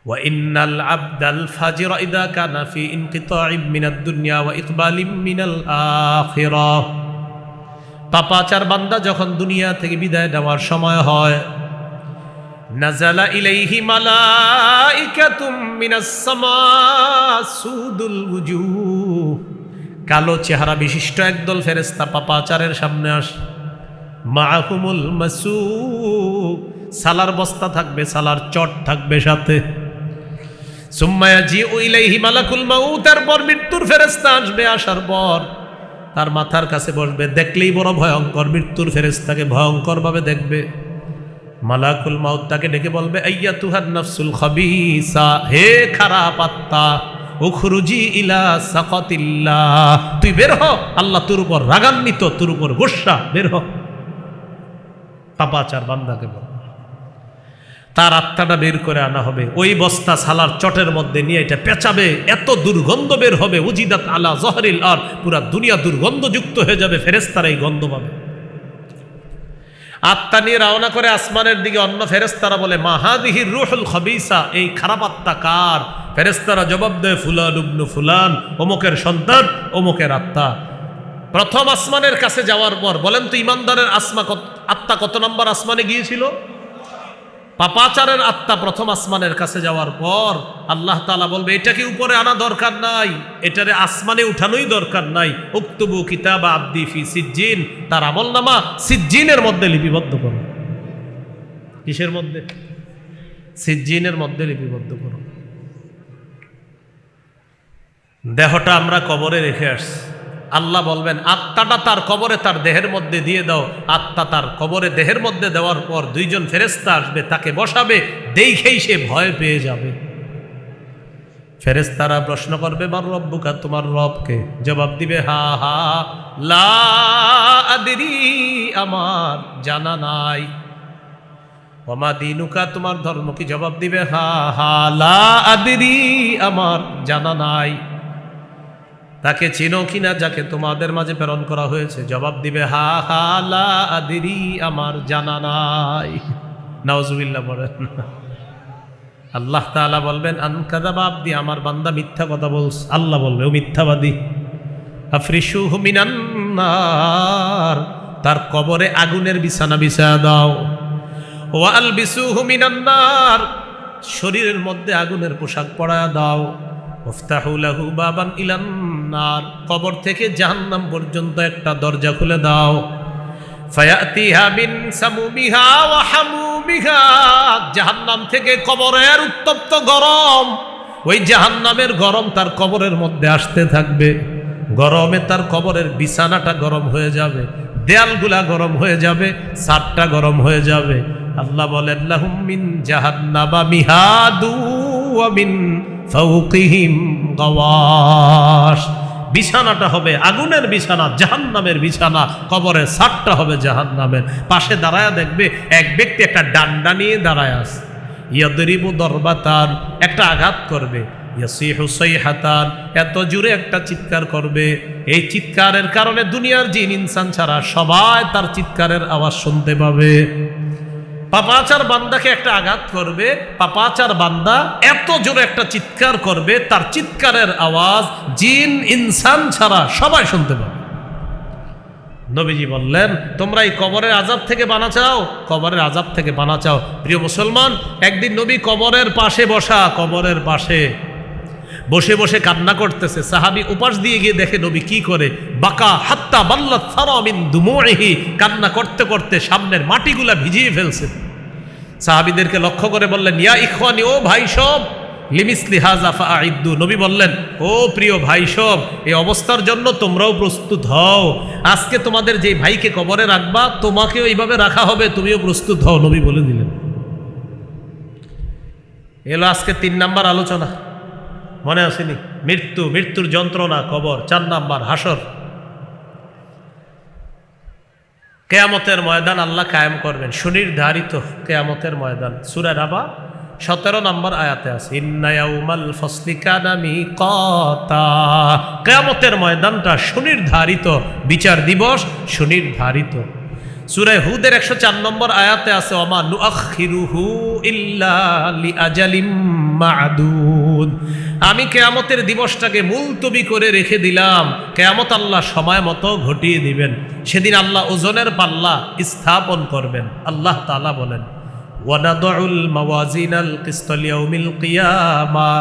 ওয়া ইন্নাল আবদাল ফাজির ইযা কানা ফি ইনকিতাইম মিনাদ দুনিয়া ওয়া ইকবালিম মিনাল আখিরাহ। পাপাচার বান্দা যখন দুনিয়া থেকে বিদায় নেওয়ার সময় হয়, নাযালা ইলাইহি মালাইকাতুম মিনাস সামা সুদুল ওয়ুজুহ, কালো চেহারা বিশিষ্ট একদল ফেরেশতা পাপাচারের সামনে আসে। মাআহুমুল মাসু, সালার বস্তা থাকবে, সালার চট থাকবে সাথে। সুম্মা ইয়াজিউ ইলাইহি মালাকুল মাউত, তারপর মৃত্যুর ফেরেশতা আসবে। আসার পর তার মাথার কাছে বসবে, দেখলেই বড় ভয়ঙ্কর, মৃত্যুর ফেরেশতাকে ভয়ঙ্কর ভাবে দেখবে। মালাকুল মাউত তাকে ডেকে বলবে, আইয়াতুহান নাফসুল খাবিসা, হে খারাপ আত্মা, উখরুজি ইলা সাকাতিল্লাহ, তুই বের হ, আল্লাহ তোর উপর রাগান্বিত, তোর উপর গোসা, বের হ। পাপাচার বান্দাকে বল, তার আত্মাটা বের করে আনা হবে, ওই বস্তা সালার চটের মধ্যে নিয়ে এটা পেঁচাবে, এত দুর্গন্ধ বের হবে, উজিদাত আলা জহরিল আর, পুরা দুনিয়া দুর্গন্ধযুক্ত হয়ে যাবে, ফেরেশতারা এই গন্ধ পাবে। আত্মা নিয়ে রওনা করে আসমানের দিকে। অন্য ফেরেশতারা বলে, মা হাদিহির রূহুল খাবিসা, এই খারাপ আত্মা কার? ফেরেশতারা জবাব দেয়, ফুলান ইবনু ফুলান, অমুকের সন্তান, অমুকের আত্মা। প্রথম আসমানের কাছে যাওয়ার পর বলেন তো, ইমানদারের আত্মা কত নম্বর আসমানে গিয়েছিল? পাপাচারের আত্মা প্রথম আসমানের কাছে যাওয়ার পর আল্লাহ তাআলা বলবে, এটাকে উপরে আনা দরকার নাই, এটারে আসমানে উঠানোই দরকার নাই। উকতুবু কিতাবা আবদি ফি সিজ্জিন, তার আমলনামা সিজ্জিনের মধ্যে লিপিবদ্ধ করো। কিসের মধ্যে? সিজ্জিনের মধ্যে লিপিবদ্ধ করো। দেহটা আমরা কবরে রেখে আসছি, আল্লাহ বলবেন আত্মাটা তার কবরে তার দেহের মধ্যে দিয়ে দাও। আত্মা তার কবরে দেহের মধ্যে দেওয়ার পর দুইজন ফেরেশতা আসবে, তাকে বসাবে, দেখেই সে ভয় পেয়ে যাবে। ফেরেশতারা প্রশ্ন করবে, মান রব্বুকা, তোমার রবকে? জবাব দিবে, হা হা লা আদরি, আমার জানা নাই। ওমা দীনুকা, তোমার ধর্ম কি? জবাব দিবে, হা হা লা আদরি, আমার জানা নাই। তাকে চিনো কিনা যাকে তোমাদের মাঝে প্রেরণ করা হয়েছে? জবাব দিবে, হা হা লা আদরি, আমার জানা নাই। নাউজুবিল্লাহ বলেন। আল্লাহ তাআলা বলবেন, আনকাযাবা আবদি, আমার বান্দা মিথ্যা কথা বলছে। আল্লাহ বলবে, ও মিথ্যাবাদী। আফরিশুহু মিনান নার, তার কবরে আগুনের বিছানা বিছায়া দাও। ওয়া আলবিসুহু মিনান নার, শরীরের মধ্যে আগুনের পোশাক পরায়া দাও। ওফতাহু লাহু বাবান ইলান নার, কবর থেকে জাহান্নাম পর্যন্ত একটা দরজা খুলে দাও। ফায়াতিহা মিন সামুমিহা ওয়া হামুমিহা, জাহান্নাম থেকে কবরের উত্তপ্ত গরম, ওই জাহান্নামের গরম তার কবরের মধ্যে আসতে থাকবে। গরমে তার কবরের বিছানাটা গরম হয়ে যাবে, দেয়ালগুলা গরম হয়ে যাবে, ছাদটা গরম হয়ে যাবে। আল্লাহ বলেন, লাহুম মিন জাহান্নামা মিহাদু ওয়া মিন ফাওকিহিম গাওয়াশ, বিছানাটা হবে আগুনের বিছানা, জাহান্নামের বিছানা, কবরের ছাদটা হবে জাহান্নামের। পাশে দাঁড়ায়া দেখবে এক ব্যক্তি একটা ডান্ডা নিয়ে দাঁড়ায় আছে। ইয়াদরিবু দরবাতান, একটা আঘাত করবে। ইয়াসিহু সাইহাতান, এত জোরে একটা চিৎকার করবে, এই চিৎকারের কারণে দুনিয়ার জিন ইনসান ছাড়া সবাই তার চিৎকারের আওয়াজ শুনতে পাবে। পাপাচার বান্দাকে একটা আঘাত করবে, পাপাচার বান্দা এত জোরে একটা চিৎকার করবে, তার চিৎকারের আওয়াজ জিন ইনসান ছাড়া সবাই শুনতে পাবে। নবীজি বললেন, তোমরা এই কবরের আযাব থেকে বানা চাও, কবরের আযাব থেকে বানা চাও। প্রিয় মুসলমান, একদিন নবী কবরের পাশে বসা, কবরের পাশে বসে বসে কান্না করতেছে। সাহাবী উপাস দিয়ে গিয়ে দেখে নবী কি করে, বাকা হাত্তা বাল্লাত সারা মিন দুমুইহি, কান্না করতে করতে সামনের মাটিগুলা ভিজিয়ে ফেলছে। সাহাবীদেরকে লক্ষ্য করে বললেন, ইয়া ইখওয়ানি, ও ভাই সব, লিমিসলি হাযা ফাআইদ্দু, নবী বললেন, ও প্রিয় ভাই সব, এই অবস্থার জন্য তোমরাও প্রস্তুত হও। আজকে তোমাদের যে ভাইকে কবরে রাখবা, তোমাকেও এইভাবে রাখা হবে, তুমিও প্রস্তুত হও, নবী বলে দিলেন। এলো আজকে 3 নাম্বার আলোচনা, মনে আসেনি? মৃত্যু, মৃত্যুর যন্ত্রণা, কবর। 4 নাম্বার হাসর, কেয়ামতের ময়দান আল্লাহ কায়েম করবেন, সুনির্ধারিত কেয়ামতের ময়দান। সূরা রাবা 17 নম্বর আয়াতে আছে, ইন্না ইয়াউমাল ফাসলি কানা মিকাতা, কিয়ামতের ময়দানটা সুনির্ধারিত, বিচার দিবস সুনির্ধারিত। সূরা হুদের 104 নম্বর আয়াতে আছে ওমা নুআখিরুহু ইল্লা লিআজালিম মা'দুদ। আমি কিয়ামতের দিবসটাকে মুলতবি করে রেখে দিলাম, কিয়ামত আল্লাহ সময় মতো ঘটিয়ে দিবেন। সেদিন আল্লাহ ওজনের পাল্লা স্থাপন করবেন। আল্লাহ তাআলা বলেন ওয়ানাদউল মাওয়াজিনাল কিসতা লিয়াউমিল কিয়ামা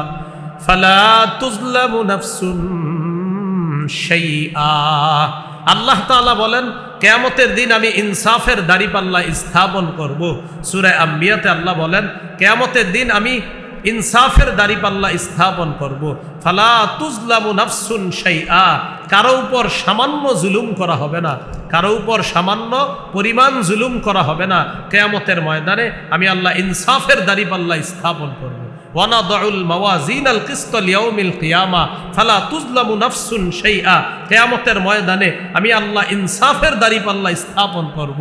ফালা তুজলামু নাফসুন শাইআ। আল্লাহ তাআলা বলেন কিয়ামতের দিন আমি ইনসাফের দাড়িপাল্লা স্থাপন করব। সূরা আম্বিয়াতে আল্লাহ বলেন কিয়ামতের দিন আমি ইনসাফের দাড়িপাল্লা স্থাপন করব। ফালা তুজলামু নাফসুন শাইআ, কারো উপর সামান্য জুলুম করা হবে না, কারো উপর সামান্য পরিমাণ জুলুম করা হবে না। কিয়ামতের ময়দানে আমি আল্লাহ ইনসাফের দাড়িপাল্লা স্থাপন করব। ওয়ানাদউল মাওয়াজিনাল কিসতা লিয়াউমিল কিয়ামা ফালা তুজলামু নাফসুন শাইআ। কিয়ামতের ময়দানে আমি আল্লাহ ইনসাফের দাড়িপাল্লা স্থাপন করব।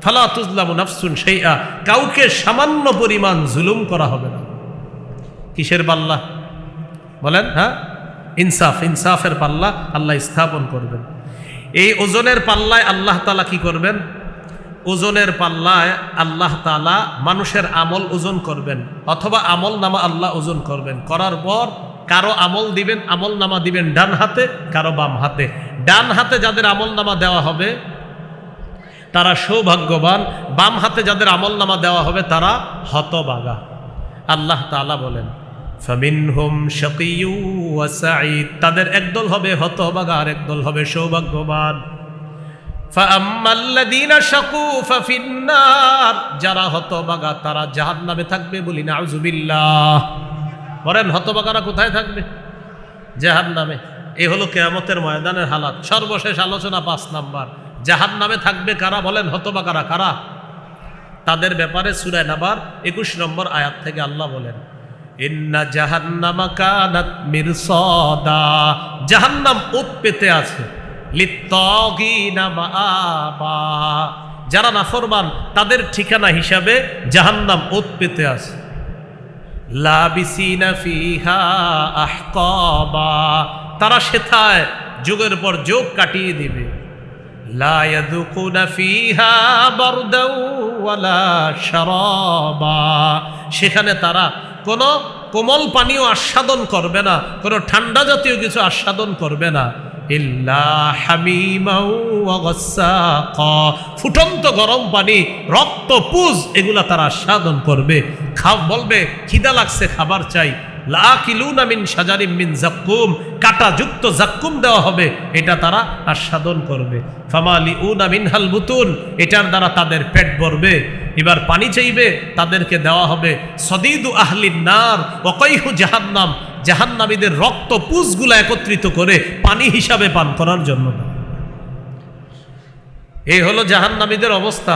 ফালা তুজলামু নাফসুন শাইআ, কাউকে সামান্য পরিমাণ জুলুম করা হবে না। কিসের পাল্লা বলেন? হ্যাঁ, ইনসাফ, ইনসাফের পাল্লা আল্লাহ স্থাপন করবেন। এই ওজনের পাল্লায় আল্লাহ তাআলা কি করবেন? ওজনের পাল্লায় আল্লাহ তাআলা মানুষের আমল ওজন করবেন, অথবা আমল নামা আল্লাহ ওজন করবেন। করার পর কারো আমল দিবেন, আমল নামা দিবেন ডান হাতে, কারো বাম হাতে। ডান হাতে যাদের আমল নামা দেওয়া হবে তারা সৌভাগ্যবান, বাম হাতে যাদের আমল নামা দেওয়া হবে তারা হতভাগা। আল্লাহ তাআলা বলেন ফামিনহুম শাকিয়্যু ওয়া সাঈদ, তাদের একদল হবে হতভাগা আর একদল হবে সৌভাগ্যবান। ফাআম্মাল্লাযীনা শাকু ফাফিন্নার, যারা হতভাগা তারা জাহান্নামে থাকবে। বলি নাউযুবিল্লাহ। বলেন হতভাগারা কোথায় থাকবে? জাহান্নামে। এই হলো কিয়ামতের ময়দানের হালাত। সর্বশেষ আলোচনা 5 নাম্বার, জাহান্নামে থাকবে কারা? বলেন হতভাগারা কারা? তাদের ব্যাপারে সূরা নাবার 21 নম্বর আয়াত থেকে আল্লাহ বলেন ইন্না জাহান্নামা কানাত মিরসাদা, জাহান্নাম ওত পেতে আছে। লিত্তাগিনা মাআবা, যারা নাফরমান তাদের ঠিকানা হিসাবে জাহান্নাম ওত পেতে আছে। লাবিসিনা ফিহা আহকাবা, তারা সেথায় যুগের পর যুগ কাটিয়ে দিবে। লা ইয়াযুকুনা ফিহা বারদাও ওয়ালা শারাবা, সেখানে তারা কোনো কোমল পানীয় আস্বাদন করবে না, কোনো ঠান্ডা জাতীয় কিছু আস্বাদন করবে না। ইল্লা হামিমাও ওয়া গাসসাকা, ফুটন্ত গরম পানি, রক্তপুজ, এগুলা তারা আস্বাদন করবে। বলবে খিদা লাগছে, খাবার চাই। লাকিলুনা মিন শাজারিম মিন যাক্কুম, কাঁটাযুক্ত যাক্কুম দেওয়া হবে, এটা তারা আস্বাদন করবে। ফামালিউনা মিনহাল বুতুন, এটার দ্বারা তাদের পেট ভরবে। এবার পানি চাইবে, তাদেরকে দেওয়া হবে সদীদু আহলিন নার ওয়া কাইহু জাহান্নাম, জাহান্নামীদের রক্ত পুজগুলা একত্রিত করে পানি হিসাবে পান করার জন্য। এই হলো জাহান্নামীদের অবস্থা।